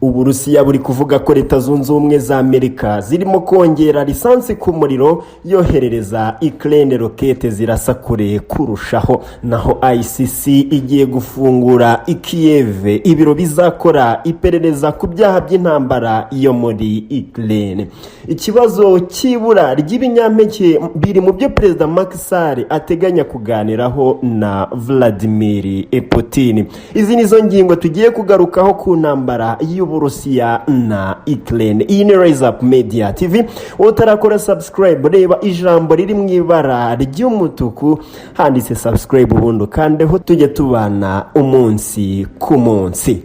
Uburusiya buri kuvuga ko Leta Zunze Ubumwe za Amerika zirimo kongera lisansi ku muriro yoherereza Ukraine rokete zirasa kure kurushaho. Naho ICC igiye gufungura i Kiev ibiro bizakora iperereza ku byaha by'intambara yo muri Ukraine. Ikibazo cy'ibura ry'ibinyampeke biri mu byo Perezida Macky Sall ateganya kuganiraho na Vladimir Putin. Izi nizo ngingo tugiye kugarukaho ku ntambara y'Uburusiya na Ukraine. Iyi ni Rise Up Media TV. Utarakora subscribe, reba ijambo riri mu ibara ry'umutuku handitse subscribe ubundi kandeho tujye tubana umunsi ku munsi.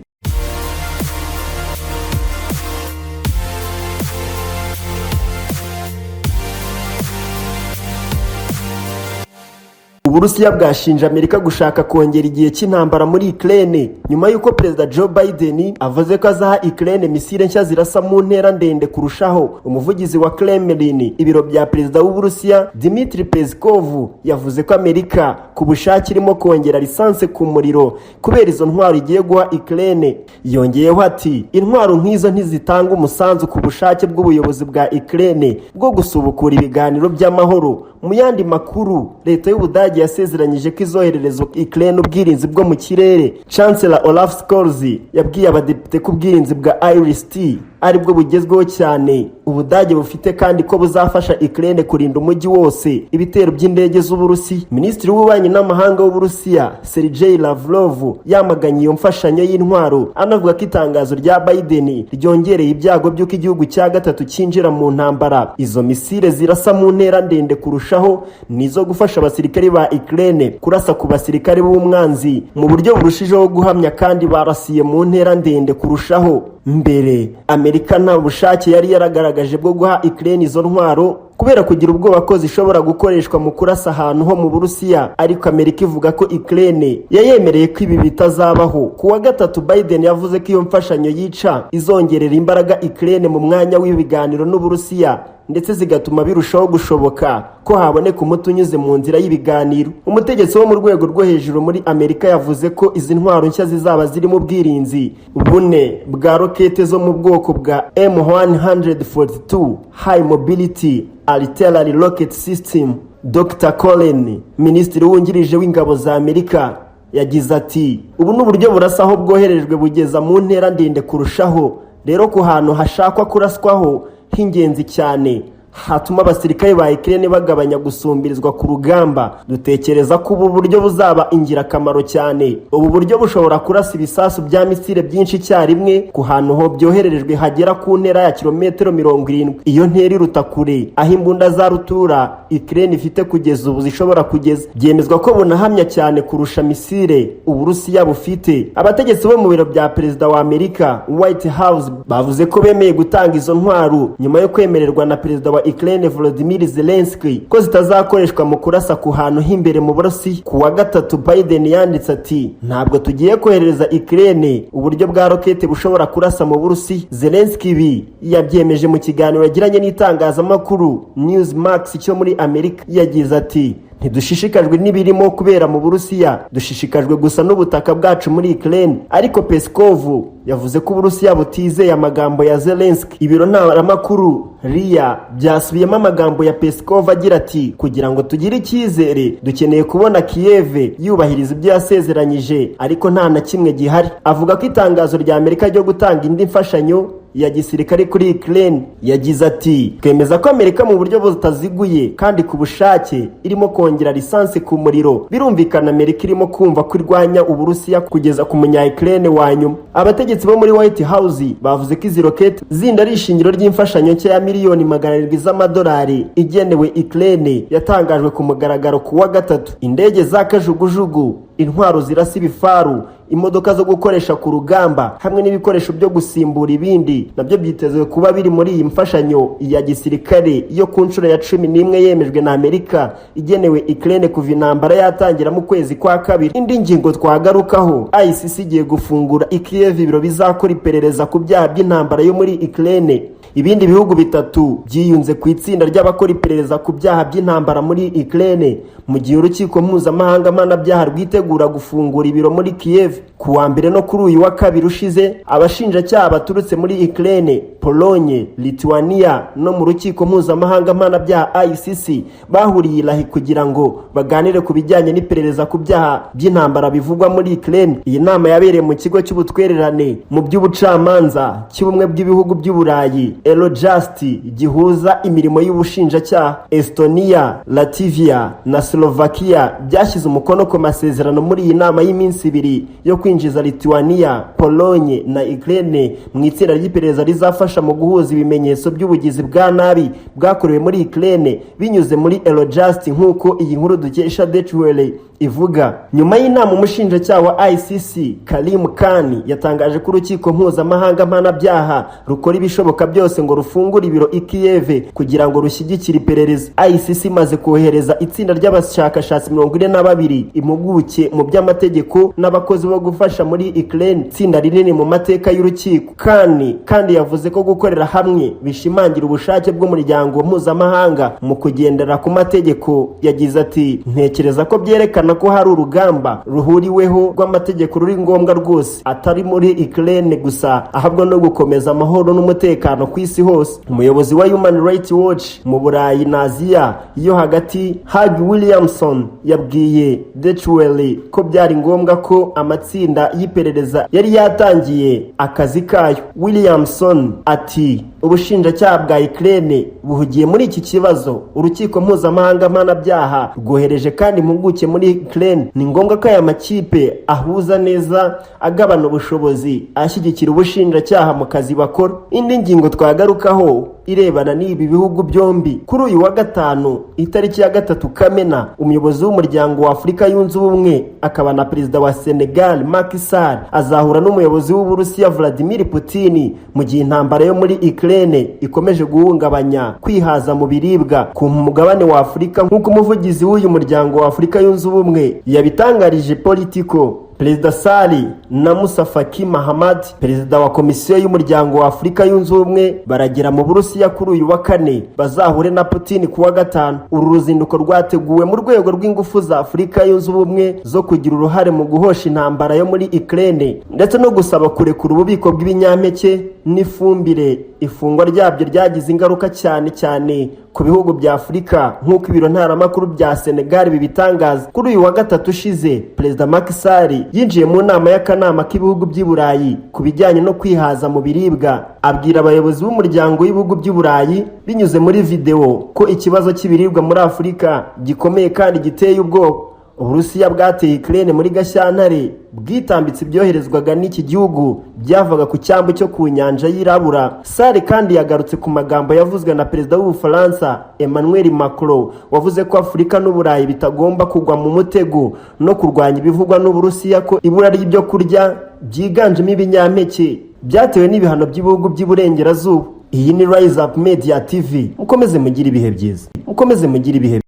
Uburusiya bwashinja Amerika gushaka kongera igihe cy'intambara muri Ukraine nyuma y'uko Perezida Joe Biden avuze ko azaha Ukraine misile nshya zirasa mu ntera ndende kurushaho. Umuvugizi wa Kremlin, ibiro bya Perezida w'Uburusiya Dmitry Peskov, yavuze ko Amerika ku bushake irimo kongera lisansi ku muriro kubera izo ntwaro igiye guha Ukraine. Yongeyeho ati intwaro nk'izo ntizitanga umusanzu ku bushake bw'ubuyobozi bwa Ukraine bwo gusubukura ibiganiro by'amahoro. Mu yandi makuru, Leta y'Ubudage yasezeranyije ko izoherereza Ukraine ubwirinzi bwo mu kirere. Chancellor Olaf Scholz yabwiye abadepite ko ubwirinzi bwa IRIS-T aribwo bugezweho cyane Ubudage bufite kandi ko buzafasha Ukraine kurinda umujyi wose ibitero by'indege z'Uburusiya. Minisitiri w'ububanyi n'amahanga w'Uburusiya Sergei Lavrov yamaganye iyo mfashanyo y'intwaro, anavuga ko itangazo rya Biden ryongereye ibyago by'uko igihugu cya gatatu cyinjira mu ntambara. Izo misile zirasa mu ntera ndende kurushaho nizo gufasha abasirikare ba Ukraine kurasa ku basirikare b'umwanzi mu buryo burushijeho guhamya kandi barasiye mu ntera ndende kurushaho. Mbere Amerika nta bushake yari yaragaragaje bwo guha Ukraine izo ntwaro kubera kugira ubwoba ko zishobora gukoreshwa mu kurasa ahantu ho mu Burusiya, ariko Amerika ivuga ko Ukraine yayemereye ko ibi bitazabaho. Kuwa gatatu Biden yavuze ko iyo mfashanyo yica izongerera imbaraga Ukraine mu mwanya w'ibiganiro n'Uburusiya ndetse zigatuma birushaho gushoboka ko haboneka umuti unyuze mu nzira y'ibiganiro. Umutegetsi wo mu rwego rwo hejuru muri Amerika yavuze ko izi ntwaro nshya zizaba zirimo ubwirinzi bune bwa rokete zo mu bwoko bwa M142 High Mobility Artillery Rocket System. Dr. Colin, minisitiri wungirije w'ingabo za Amerika, yagize ati ubu n'uburyo burasaho bwoherejwe bugeza mu ntera ndende kurushaho, rero ku hantu hashakwa kuraswaho h'ingenzi cyane hatuma abasirikare ba Ukraine bagabanya gusumbirizwa ku rugamba. Dutekereza ko ubu buryo buzaba ingirakamaro cyane. Ubu buryo bushobora kurasa ibisasu bya misile byinshi cyarimwe ku hantu ho byohererejwe hagera ku ntera ya kilometero 70. Iyo ntera iruta kure aho imbunda za rutura Ukraine ifite kugeza ubu zishobora kugeza. Byemezwa ko bunahamya cyane kurusha misile Uburusiya bufite. Abategetsi bo mu biro bya Perezida wa Amerika White House bavuze ko bemeye gutanga izo ntwaro nyuma yo kwemererwa na Perezida wa Ukraine Volodymyr Zelensky ko zitazakoreshwa mu kurasa ku hantu h'imbere mu Burusiya. Kuwa gatatu Biden yanditse ati ntabwo tugiye kohereza Ukraine uburyo bwa rokete bushobora kurasa mu Burusiya. Zelensky yabyemeje mu kiganiro yagiranye n'itangazamakuru Newsmax cyo muri Amerika. Yagize ati ntidushishikajwe n'ibirimo kubera mu Burusiya, dushishikajwe gusa n'ubutaka bwacu muri Ukraine. Ariko Peskov yavuze ko Uburusiya butizeye amagambo ya Zelensky. Ibiro ntaramakuru RIA byasubiyemo amagambo ya Peskov agira ati kugira ngo tugire icyizere dukeneye kubona Kiev yubahiriza ibyo yasezeranyije, ariko nta na kimwe gihari. Avuga ko itangazo rya Amerika ryo gutanga indi mfashanyo ya gisirikare kuri Ukraine. Yagize ati twemeza ko Amerika mu buryo butaziguye kandi ku bushake irimo kongera lisansi ku muriro. Birumvikana Amerika irimo kumva ko irwanya Uburusiya kugeza ku munya Ukraine wa nyuma. Abategetsi bo muri White House bavuze ko izi rokete zinda ari ishingiro ry'imfashanyo nshya ya miliyoni 700 z'amadolari igenewe Ukraine yatangajwe ku mugaragaro kuwa gatatu. Indege za kajugujugu, intwaro zirasa ibifaru, imodoka zo gukoresha ku rugamba hamwe n'ibikoresho byo gusimbura ibindi nabyo byitezwe kuba biri muri iyi mfashanyo ya gisirikare yo ku nshuro ya 11 yemejwe na Amerika igenewe Ukraine kuva intambara yatangira mu kwezi kwa kabiri. Indi ngingo twagarukaho, ICC igiye gufungura i Kiev ibiro bizakora iperereza ku byaha by'intambara yo muri Ukraine. Ibindi bihugu bitatu byiyunze ku itsinda ry'abakora iperereza ku byaha by'intambara muri Ukraine mu gihe urukiko mpuzamahanga mpanabyaha rwitegura gufungura ibiro muri Kiev. ku wa mbere no kuri uyu wa kabiri ushize abashinjacyaha baturutse muri Ukraine, Polonye, Lithuania no mu rukiko mpuzamahanga mpanabyaha ICC bahuriye ilahi kugira ngo baganire ku bijyanye n'iperereza ku byaha by'intambara bivugwa muri Ukraine. Iyi nama yabereye mu kigo cy'ubutwererane mu by'ubucamanza cy'ubumwe bw'ibihugu by'Uburayi Eurojust gihuza imirimo y'ubushinjacyaha. Estonia, Latvia na Slovakia byashyize umukono ku masezerano muri iyi nama y'iminsi ibiri yo kwinjiza Lithuania, Polonye na Ukraine mu itsinda ry'iperereza rizafasha mu guhuza ibimenyetso by'ubugizi bwa nabi bwakorewe muri Ukraine binyuze muri Eurojust nk'uko iyi nkuru dukesha Deutsche ivuga. Nyuma y'inama umushinjacyaha wa ICC Karim Khan yatangaje ko urukiko mpuzamahanga mpanabyaha rukora ibishoboka byose ngo rufungure ibiro i Kiev kugira ngo rushyigikire iperereza. ICC imaze kohereza itsinda ry'abashakashatsi 42 impuguke mu by'amategeko n'abakozi bo gufasha muri Ukraine, itsinda rinini mu mateka y'urukiko. Khan kandi yavuze ko gukorera hamwe bishimangira ubushake bw'umuryango mpuzamahanga mu kugendera ku mategeko. Yagize ati, ntekereza ko byerekana ko hari urugamba ruhuriweho rw'amategeko ruri ngombwa rwose, atari muri Ukraine gusa ahubwo no gukomeza amahoro n'umutekano ku isi hose. Umuyobozi wa Human Rights Watch mu Burayi na Aziya yo hagati Hag Williamson yabwiye Deutsche ko byari ngombwa ko amatsinda y'iperereza yari yatangiye akazi kayo. Williamson ati, ubushinjacyaha bwa Ukraine buhugiye muri iki kibazo. Urukiko mpuzamahanga mpanabyaha rwohereje kandi impuguke muri Ukraine. Ni ngombwa ko aya makipe ahuza neza, agabana ubushobozi, ashyigikira ubushinjacyaha mu kazi bakora. Indi ngingo twagarukaho irebana n'ibi bihugu byombi, kuri uyu wa gatanu itariki ya 3 Kamena, umuyobozi w'umuryango wa Afurika yunze ubumwe akaba na perezida wa Senegal Macky Sall azahura n'umuyobozi w'Uburusiya Vladimir Putin mu gihe intambara yo muri Ukraine ikomeje guhungabanya kwihaza mu biribwa ku mugabane wa Afurika, nk'uko umuvugizi w'uyu muryango wa Afurika yunze ubumwe yabitangarije Politico. Perezida Sall na Musa Faki Mahamad, perezida wa komisiyo y'umuryango wa Afurika yunze ubumwe, baragera mu Burusiya kuri uyu wa kane bazahure na Putin ku wa gatanu. Uru ruzinduko rwateguwe mu rwego rw'ingufu za Afurika yunze ubumwe zo kugira uruhare mu guhosha intambara yo muri Ukraine ndetse no gusaba kurekura ububiko bw'ibinyampeke n'ifumbire. Ifungwa ryabyo ryagize ingaruka cyane ku bihugu bya Afurika nk'uko ibiro ntaramakuru bya Senegal bibitangaza. Kuri uyu wa gatatu ushize, perezida Macky Sall yinjiye mu nama y'akanama k'ibihugu by'i Burayi ku bijyanye no kwihaza mu biribwa. Abwira abayobozi b'umuryango w'ibihugu by'i Burayi binyuze muri video ko ikibazo cy'ibiribwa muri Afurika gikomeye kandi giteye ubwoba. Uburusiya bwateye Ukraine muri Gashyantare bwitambitse ibyoherezwaga n'iki gihugu byavaga ku cyambu cyo ku nyanja y'Irabura. Sall kandi yagarutse ku magambo yavuzwe na perezida w'Ubufaransa Emmanuel Macron wavuze ko Afurika n'Uburayi bitagomba kugwa mu mutego no kurwanya ibivugwa n'Uburusiya ko ibura ry'ibyo kurya byiganjemo ibinyampeke byatewe n'ibihano by'ibihugu by'iburengerazuba. Iyi ni Rise Up Media TV. Mukomeze mugire ibihe byiza.